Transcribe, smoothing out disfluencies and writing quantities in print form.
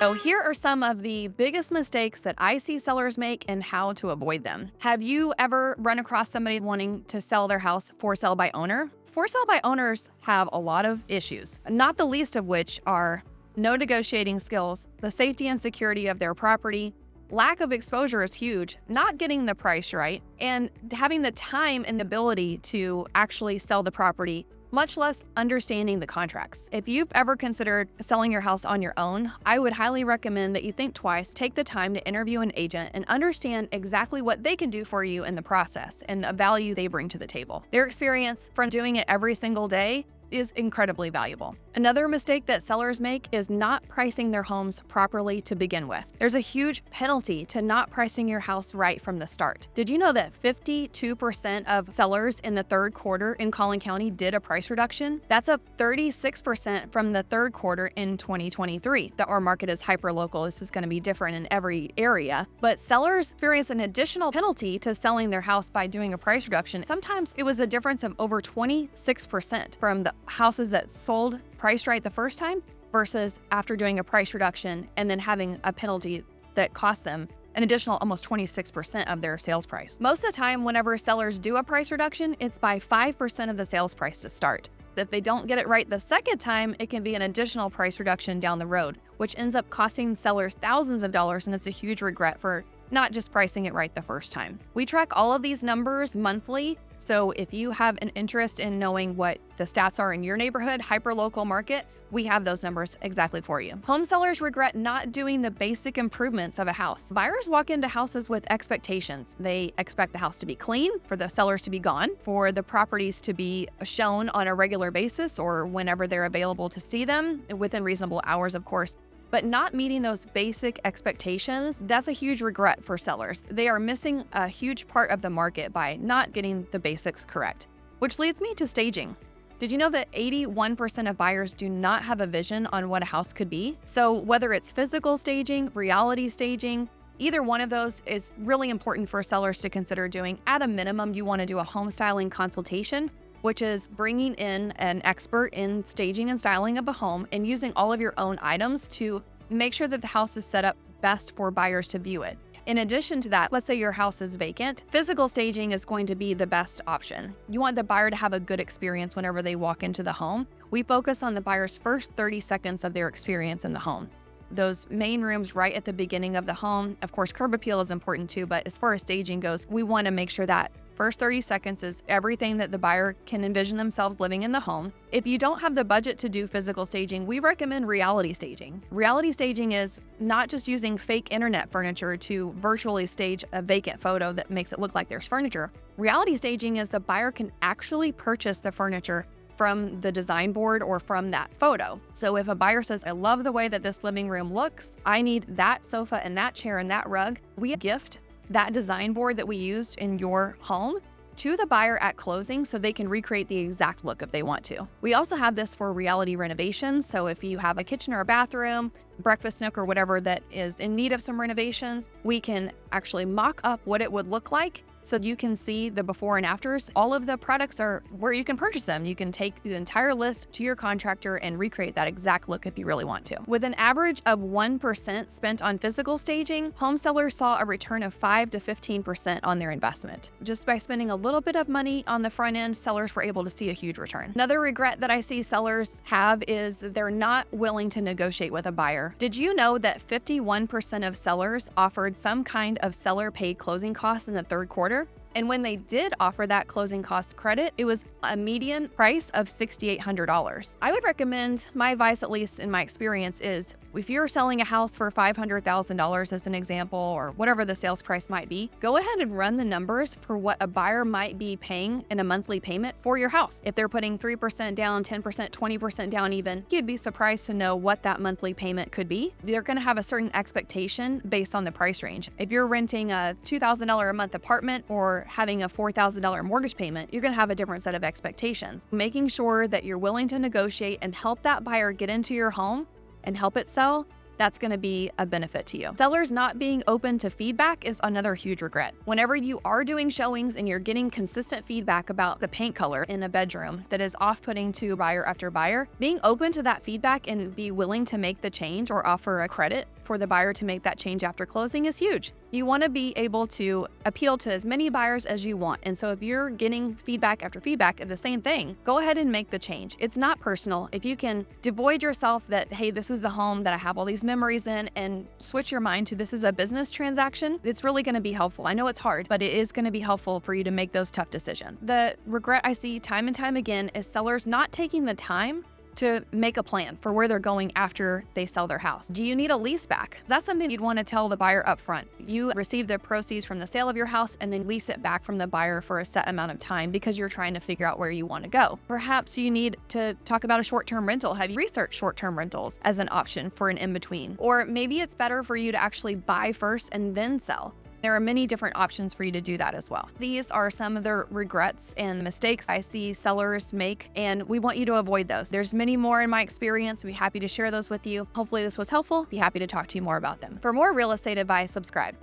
So here are some of the biggest mistakes that I see sellers make and how to avoid them. Have you ever run across somebody wanting to sell their house for sale by owner? For sale by owners have a lot of issues, not the least of which are no negotiating skills, the safety and security of their property, lack of exposure is huge, not getting the price right, and having the time and ability to actually sell the property, much less understanding the contracts. If you've ever considered selling your house on your own, I would highly recommend that you think twice, take the time to interview an agent, and understand exactly what they can do for you in the process and the value they bring to the table. Their experience from doing it every single day is incredibly valuable. Another mistake that sellers make is not pricing their homes properly to begin with. There's a huge penalty to not pricing your house right from the start. Did you know that 52% of sellers in the third quarter in Collin County did a price reduction? That's up 36% from the third quarter in 2023. Our market is hyper-local. This is going to be different in every area, but sellers experience an additional penalty to selling their house by doing a price reduction. Sometimes it was a difference of over 26% from the houses that sold priced right the first time versus after doing a price reduction and then having a penalty that cost them an additional almost 26% of their sales price. Most of the time, whenever sellers do a price reduction, it's by 5% of the sales price to start. If they don't get it right the second time, it can be an additional price reduction down the road, which ends up costing sellers thousands of dollars, and it's a huge regret for not just pricing it right the first time. We track all of these numbers monthly, so if you have an interest in knowing what the stats are in your neighborhood, hyper-local market, we have those numbers exactly for you. Home sellers regret not doing the basic improvements of a house. Buyers walk into houses with expectations. They expect the house to be clean, for the sellers to be gone, for the properties to be shown on a regular basis or whenever they're available to see them, within reasonable hours, of course. But not meeting those basic expectations, that's a huge regret for sellers. They are missing a huge part of the market by not getting the basics correct. Which leads me to staging. Did you know that 81% of buyers do not have a vision on what a house could be? So whether it's physical staging, reality staging, either one of those is really important for sellers to consider doing. At a minimum, you want to do a home styling consultation, which is bringing in an expert in staging and styling of a home and using all of your own items to make sure that the house is set up best for buyers to view it. In addition to that, let's say your house is vacant, physical staging is going to be the best option. You want the buyer to have a good experience whenever they walk into the home. We focus on the buyer's first 30 seconds of their experience in the home. Those main rooms right at the beginning of the home. Of course, curb appeal is important too, but as far as staging goes, we want to make sure that first 30 seconds is everything that the buyer can envision themselves living in the home. If you don't have the budget to do physical staging, we recommend reality staging. Reality staging is not just using fake internet furniture to virtually stage a vacant photo that makes it look like there's furniture. Reality staging is the buyer can actually purchase the furniture from the design board or from that photo. So if a buyer says, I love the way that this living room looks, I need that sofa and that chair and that rug, we gift that design board that we used in your home to the buyer at closing so they can recreate the exact look if they want to. We also have this for reality renovations. So if you have a kitchen or a bathroom, breakfast nook or whatever that is in need of some renovations, we can actually mock up what it would look like so you can see the before and afters. All of the products are where you can purchase them. You can take the entire list to your contractor and recreate that exact look if you really want to. With an average of 1% spent on physical staging, home sellers saw a return of 5 to 15% on their investment. Just by spending a little bit of money on the front end, sellers were able to see a huge return. Another regret that I see sellers have is they're not willing to negotiate with a buyer. Did you know that 51% of sellers offered some kind of seller paid closing costs in the third quarter? And when they did offer that closing cost credit, it was a median price of $6,800. I would recommend, my advice, at least in my experience, is if you're selling a house for $500,000 as an example, or whatever the sales price might be, go ahead and run the numbers for what a buyer might be paying in a monthly payment for your house. If they're putting 3% down, 10%, 20% down even, you'd be surprised to know what that monthly payment could be. They're going to have a certain expectation based on the price range. If you're renting a $2,000 a month apartment or having a $4,000 mortgage payment, you're going to have a different set of expectations. Making sure that you're willing to negotiate and help that buyer get into your home and help it sell that's going to be a benefit to you. Sellers not being open to feedback is another huge regret. Whenever you are doing showings and you're getting consistent feedback about the paint color in a bedroom that is off-putting to buyer after buyer, being open to that feedback and be willing to make the change or offer a credit for the buyer to make that change after closing is huge. You want to be able to appeal to as many buyers as you want. And so if you're getting feedback after feedback of the same thing, go ahead and make the change. It's not personal. If you can devoid yourself that, hey, this is the home that I have all these memories in, and switch your mind to this is a business transaction, it's really going to be helpful. I know it's hard, but it is going to be helpful for you to make those tough decisions. The regret I see time and time again is sellers not taking the time to make a plan for where they're going after they sell their house. Do you need a lease back? That's something you'd want to tell the buyer up front. You receive the proceeds from the sale of your house and then lease it back from the buyer for a set amount of time because you're trying to figure out where you want to go. Perhaps you need to talk about a short-term rental. Have you researched short-term rentals as an option for an in-between? Or maybe it's better for you to actually buy first and then sell. There are many different options for you to do that as well. These are some of the regrets and mistakes I see sellers make, and we want you to avoid those. There's many more in my experience. I'd be happy to share those with you. Hopefully this was helpful. Be happy to talk to you more about them. For more real estate advice, subscribe.